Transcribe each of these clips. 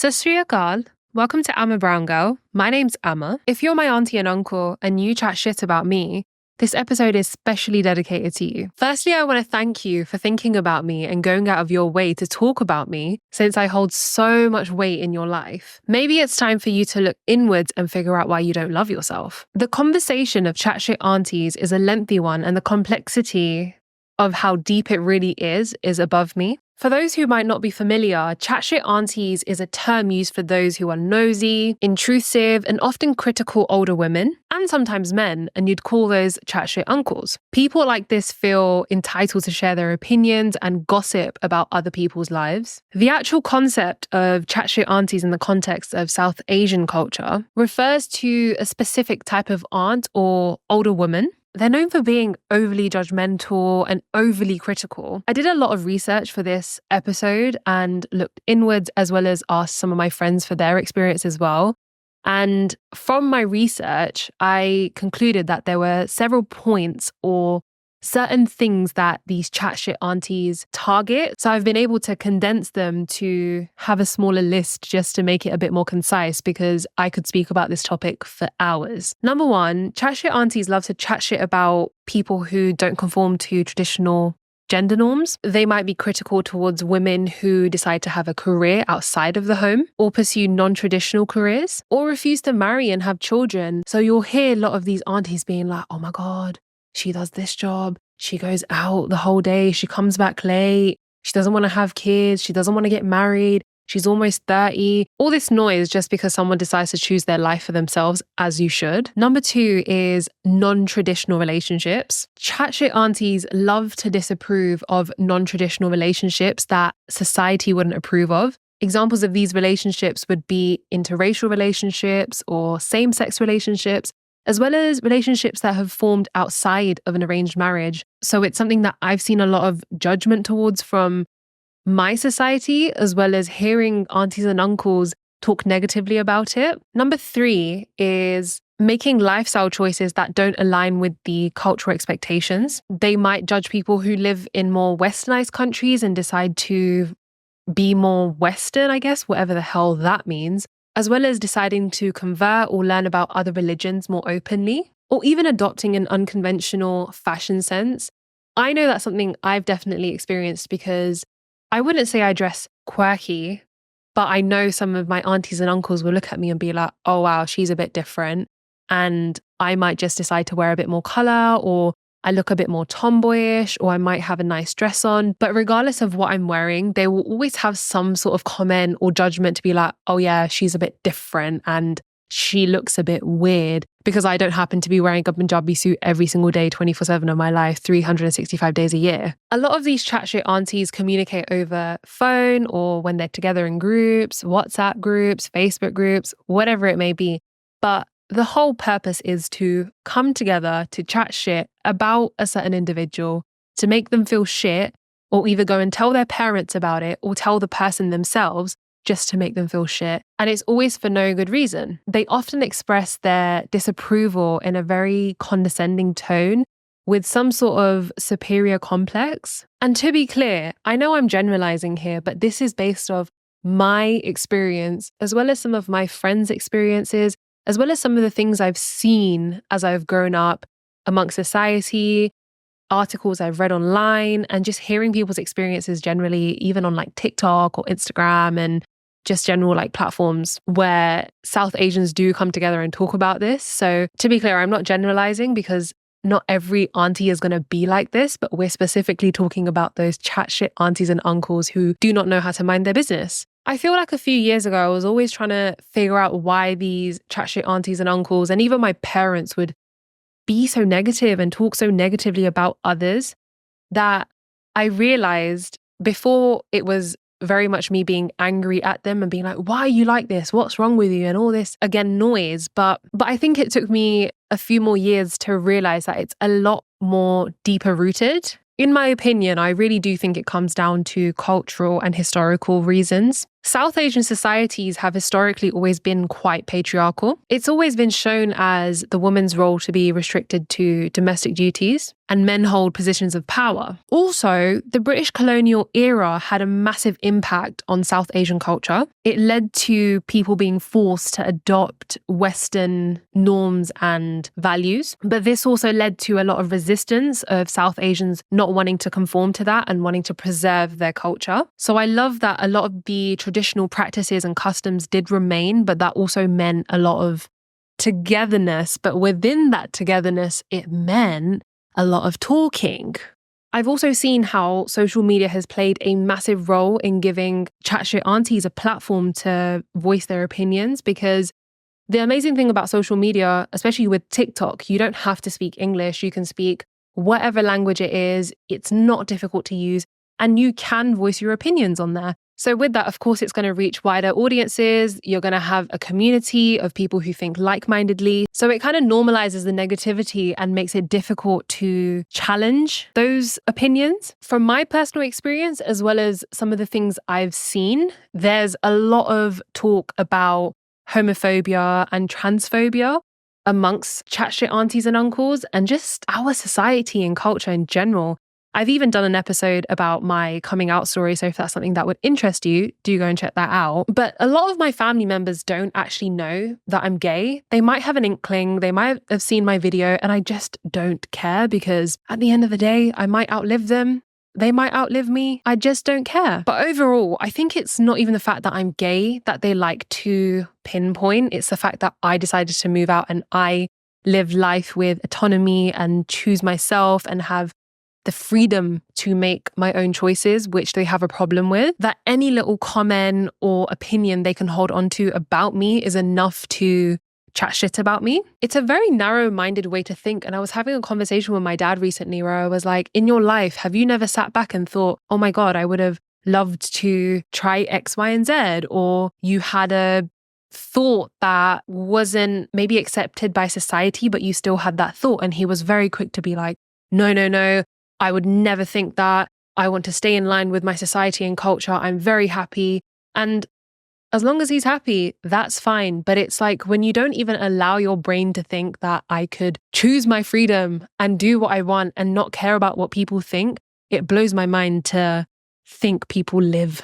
Sasria Gal, welcome to I'm a Brown Girl. My name's Amma. If you're my auntie and uncle and you chat shit about me, this episode is specially dedicated to you. Firstly, I want to thank you for thinking about me and going out of your way to talk about me, since I hold so much weight in your life. Maybe it's time for you to look inwards and figure out why you don't love yourself. The conversation of Chat Shit Aunties is a lengthy one, and the complexity of how deep it really is above me. For those who might not be familiar, Chat Shit Aunties is a term used for those who are nosy, intrusive, and often critical older women, and sometimes men, and you'd call those Chat Shit uncles. People like this feel entitled to share their opinions and gossip about other people's lives. The actual concept of Chat Shit Aunties in the context of South Asian culture refers to a specific type of aunt or older woman. They're known for being overly judgmental and overly critical. I did a lot of research for this episode and looked inwards, as well as asked some of my friends for their experience as well. And from my research, I concluded that there were several points or certain things that these Chat Shit Aunties target. So I've been able to condense them to have a smaller list just to make it a bit more concise, because I could speak about this topic for hours. Number one, Chat Shit Aunties love to chat shit about people who don't conform to traditional gender norms. They might be critical towards women who decide to have a career outside of the home, or pursue non-traditional careers, or refuse to marry and have children. So you'll hear a lot of these aunties being like, oh my God, she does this job, she goes out the whole day, she comes back late, she doesn't want to have kids, she doesn't want to get married, she's almost 30. All this noise just because someone decides to choose their life for themselves, as you should. Number two is non-traditional relationships. Chat Shit Aunties love to disapprove of non-traditional relationships that society wouldn't approve of. Examples of these relationships would be interracial relationships or same-sex relationships, as well as relationships that have formed outside of an arranged marriage. So it's something that I've seen a lot of judgment towards from my society, as well as hearing aunties and uncles talk negatively about it. Number three is making lifestyle choices that don't align with the cultural expectations. They might judge people who live in more westernized countries and decide to be more Western, I guess, whatever the hell that means, as well as deciding to convert or learn about other religions more openly, or even adopting an unconventional fashion sense. I know that's something I've definitely experienced, because I wouldn't say I dress quirky, but I know some of my aunties and uncles will look at me and be like, oh wow, she's a bit different. And I might just decide to wear a bit more color, or I look a bit more tomboyish, or I might have a nice dress on. But regardless of what I'm wearing, they will always have some sort of comment or judgment to be like, oh yeah, she's a bit different and she looks a bit weird, because I don't happen to be wearing a Punjabi suit every single day, 24/7 of my life, 365 days a year. A lot of these Chat Shit Aunties communicate over phone, or when they're together in groups, WhatsApp groups, Facebook groups, whatever it may be. But the whole purpose is to come together to chat shit about a certain individual, to make them feel shit, or either go and tell their parents about it or tell the person themselves just to make them feel shit. And it's always for no good reason. They often express their disapproval in a very condescending tone, with some sort of superior complex. And to be clear, I know I'm generalizing here, but this is based off my experience, as well as some of my friends' experiences, as well as some of the things I've seen as I've grown up amongst society, articles I've read online, and just hearing people's experiences generally, even on like TikTok or Instagram and just general like platforms where South Asians do come together and talk about this. So to be clear, I'm not generalizing, because not every auntie is going to be like this, but we're specifically talking about those Chat Shit aunties and uncles who do not know how to mind their business. I feel like a few years ago, I was always trying to figure out why these Chat Shit aunties and uncles, and even my parents, would be so negative and talk so negatively about others, that I realized before it was very much me being angry at them and being like, why are you like this? What's wrong with you? And all this, again, noise. But I think it took me a few more years to realize that it's a lot more deeper rooted. In my opinion, I really do think it comes down to cultural and historical reasons. South Asian societies have historically always been quite patriarchal. It's always been shown as the woman's role to be restricted to domestic duties, and men hold positions of power. Also, the British colonial era had a massive impact on South Asian culture. It led to people being forced to adopt Western norms and values. But this also led to a lot of resistance of South Asians not wanting to conform to that and wanting to preserve their culture. So I love that a lot of the traditional practices and customs did remain, but that also meant a lot of togetherness. But within that togetherness, it meant a lot of talking. I've also seen how social media has played a massive role in giving Chat Shit Aunties a platform to voice their opinions, because the amazing thing about social media, especially with TikTok, you don't have to speak English. You can speak whatever language it is. It's not difficult to use, and you can voice your opinions on there. So with that, of course, it's going to reach wider audiences. You're going to have a community of people who think like-mindedly. So it kind of normalizes the negativity and makes it difficult to challenge those opinions. From my personal experience, as well as some of the things I've seen, there's a lot of talk about homophobia and transphobia amongst Chat Shit Aunties and uncles, and just our society and culture in general. I've even done an episode about my coming out story, so if that's something that would interest you, do go and check that out. But a lot of my family members don't actually know that I'm gay. They might have an inkling, they might have seen my video, and I just don't care, because at the end of the day, I might outlive them. They might outlive me. I just don't care. But overall, I think it's not even the fact that I'm gay that they like to pinpoint. It's the fact that I decided to move out and I live life with autonomy and choose myself and have the freedom to make my own choices, which they have a problem with. That any little comment or opinion they can hold on to about me is enough to chat shit about me. It's a very narrow-minded way to think. And I was having a conversation with my dad recently where I was like, in your life, have you never sat back and thought, oh my God, I would have loved to try X, Y, and Z? Or you had a thought that wasn't maybe accepted by society, but you still had that thought. And he was very quick to be like, no, I would never think that. I want to stay in line with my society and culture. I'm very happy. And as long as he's happy, that's fine. But it's like when you don't even allow your brain to think that I could choose my freedom and do what I want and not care about what people think, it blows my mind to think people live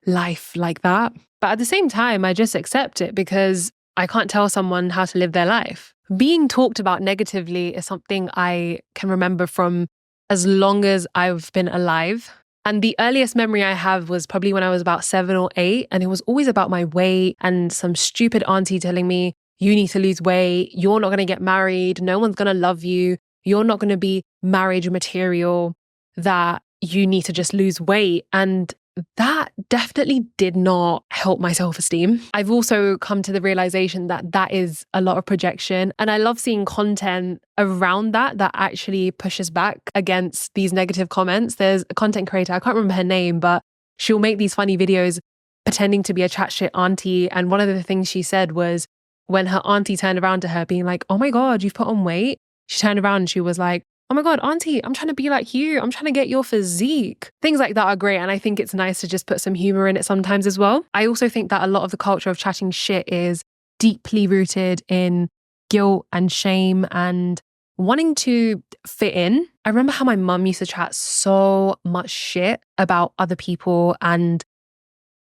life like that. But at the same time, I just accept it because I can't tell someone how to live their life. Being talked about negatively is something I can remember from as long as I've been alive. And the earliest memory I have was probably when I was about 7 or 8. And it was always about my weight and some stupid auntie telling me, you need to lose weight. You're not going to get married. No one's going to love you. You're not going to be marriage material, that you need to just lose weight. And that definitely did not help my self-esteem. I've also come to the realization that that is a lot of projection. And I love seeing content around that actually pushes back against these negative comments. There's a content creator, I can't remember her name, but she'll make these funny videos pretending to be a chat shit auntie. And one of the things she said was when her auntie turned around to her being like, oh my God, you've put on weight. She turned around and she was like, oh my God, auntie, I'm trying to be like you. I'm trying to get your physique. Things like that are great. And I think it's nice to just put some humor in it sometimes as well. I also think that a lot of the culture of chatting shit is deeply rooted in guilt and shame and wanting to fit in. I remember how my mum used to chat so much shit about other people and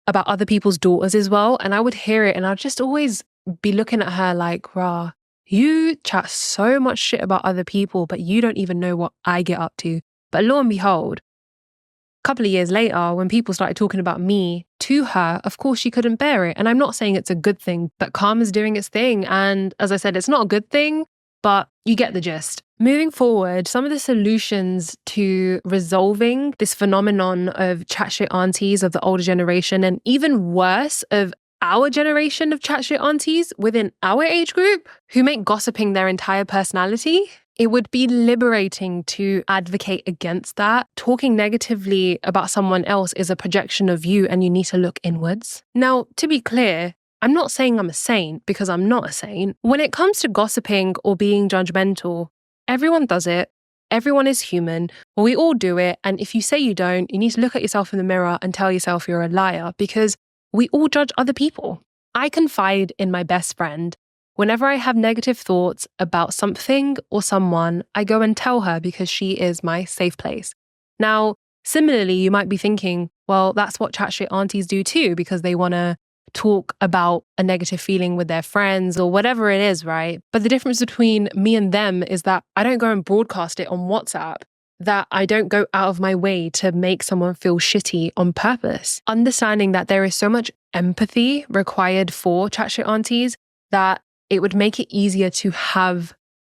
about other people's daughters as well. And I would hear it and I'd just always be looking at her like, rah, you chat so much shit about other people, but you don't even know what I get up to. But lo and behold, a couple of years later, when people started talking about me to her, of course she couldn't bear it. And I'm not saying it's a good thing, but karma's doing its thing. And as I said, it's not a good thing, but you get the gist. Moving forward, some of the solutions to resolving this phenomenon of chat shit aunties of the older generation, and even worse, of our generation of chat shit aunties within our age group who make gossiping their entire personality, it would be liberating to advocate against that. Talking negatively about someone else is a projection of you and you need to look inwards. Now, to be clear, I'm not saying I'm a saint because I'm not a saint. When it comes to gossiping or being judgmental, everyone does it. Everyone is human. We all do it. And if you say you don't, you need to look at yourself in the mirror and tell yourself you're a liar, because we all judge other people. I confide in my best friend. Whenever I have negative thoughts about something or someone, I go and tell her because she is my safe place. Now, similarly, you might be thinking, well, that's what chat shit aunties do too, because they want to talk about a negative feeling with their friends or whatever it is, right? But the difference between me and them is that I don't go and broadcast it on WhatsApp, that I don't go out of my way to make someone feel shitty on purpose. Understanding that there is so much empathy required for chat shit aunties that it would make it easier to have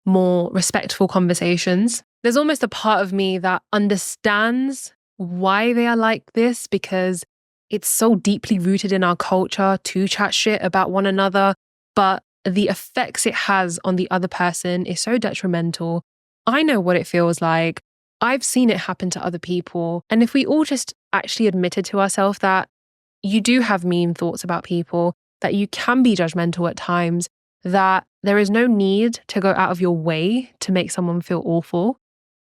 more respectful conversations. There's almost a part of me that understands why they are like this because it's so deeply rooted in our culture to chat shit about one another, but the effects it has on the other person is so detrimental. I know what it feels like. I've seen it happen to other people. And if we all just actually admitted to ourselves that you do have mean thoughts about people, that you can be judgmental at times, that there is no need to go out of your way to make someone feel awful,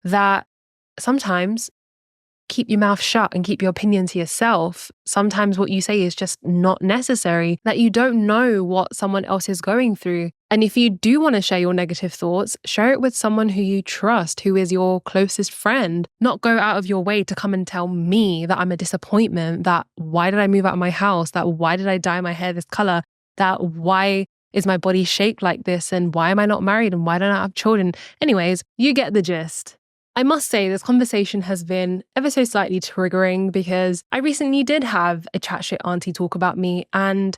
that sometimes keep your mouth shut and keep your opinion to yourself. Sometimes what you say is just not necessary, that you don't know what someone else is going through. And if you do want to share your negative thoughts, share it with someone who you trust, who is your closest friend. Not go out of your way to come and tell me that I'm a disappointment, that why did I move out of my house, that why did I dye my hair this color, that why is my body shaped like this, and why am I not married, and why don't I have children? Anyways, you get the gist. I must say this conversation has been ever so slightly triggering because I recently did have a chat shit auntie talk about me. And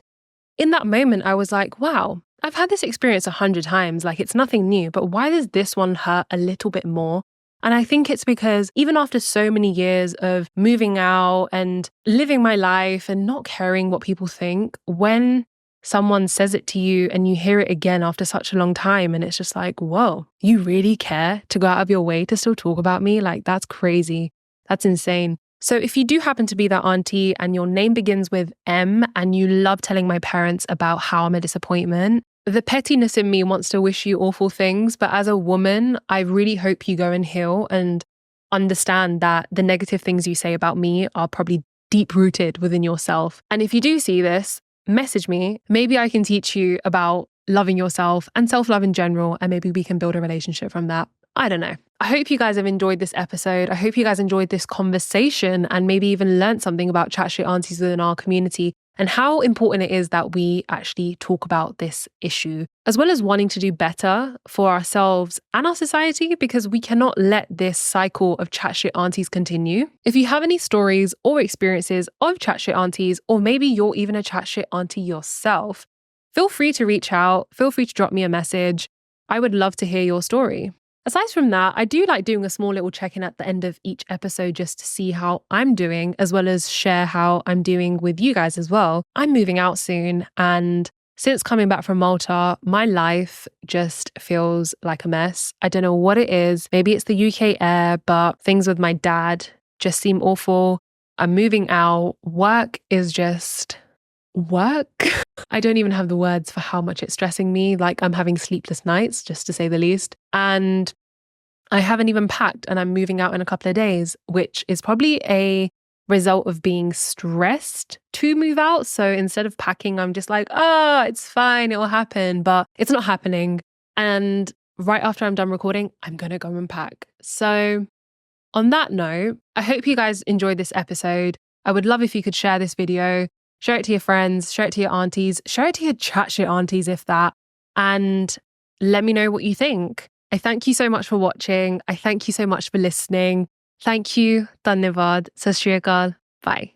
in that moment, I was like, wow, I've had this experience 100 times. Like, it's nothing new, but why does this one hurt a little bit more? And I think it's because even after so many years of moving out and living my life and not caring what people think, when someone says it to you and you hear it again after such a long time, and it's just like, whoa, you really care to go out of your way to still talk about me? Like, that's crazy. That's insane. So if you do happen to be that auntie and your name begins with M and you love telling my parents about how I'm a disappointment, the pettiness in me wants to wish you awful things. But as a woman, I really hope you go and heal and understand that the negative things you say about me are probably deep rooted within yourself. And if you do see this, message me. Maybe I can teach you about loving yourself and self-love in general, and maybe we can build a relationship from that. I don't know. I hope you guys have enjoyed this episode. I hope you guys enjoyed this conversation and maybe even learned something about chat shit aunties within our community and how important it is that we actually talk about this issue, as well as wanting to do better for ourselves and our society, because we cannot let this cycle of chat shit aunties continue. If you have any stories or experiences of chat shit aunties, or maybe you're even a chat shit auntie yourself, feel free to reach out. Feel free to drop me a message. I would love to hear your story. Aside from that, I do like doing a small little check-in at the end of each episode just to see how I'm doing, as well as share how I'm doing with you guys as well. I'm moving out soon, and since coming back from Malta, my life just feels like a mess. I don't know what it is. Maybe it's the UK air, but things with my dad just seem awful. I'm moving out. Work is just work. I don't even have the words for how much it's stressing me. Like, I'm having sleepless nights, just to say the least. And I haven't even packed, and I'm moving out in a couple of days, which is probably a result of being stressed to move out. So instead of packing, I'm just like, oh, it's fine, it will happen. But it's not happening. And right after I'm done recording, I'm going to go and pack. So on that note, I hope you guys enjoyed this episode. I would love if you could share this video. Share it to your friends, share it to your aunties, share it to your chat shit aunties if that, and let me know what you think. I thank you so much for watching. I thank you so much for listening. Thank you. Dhanyavad. Sat Shri Akal. Bye.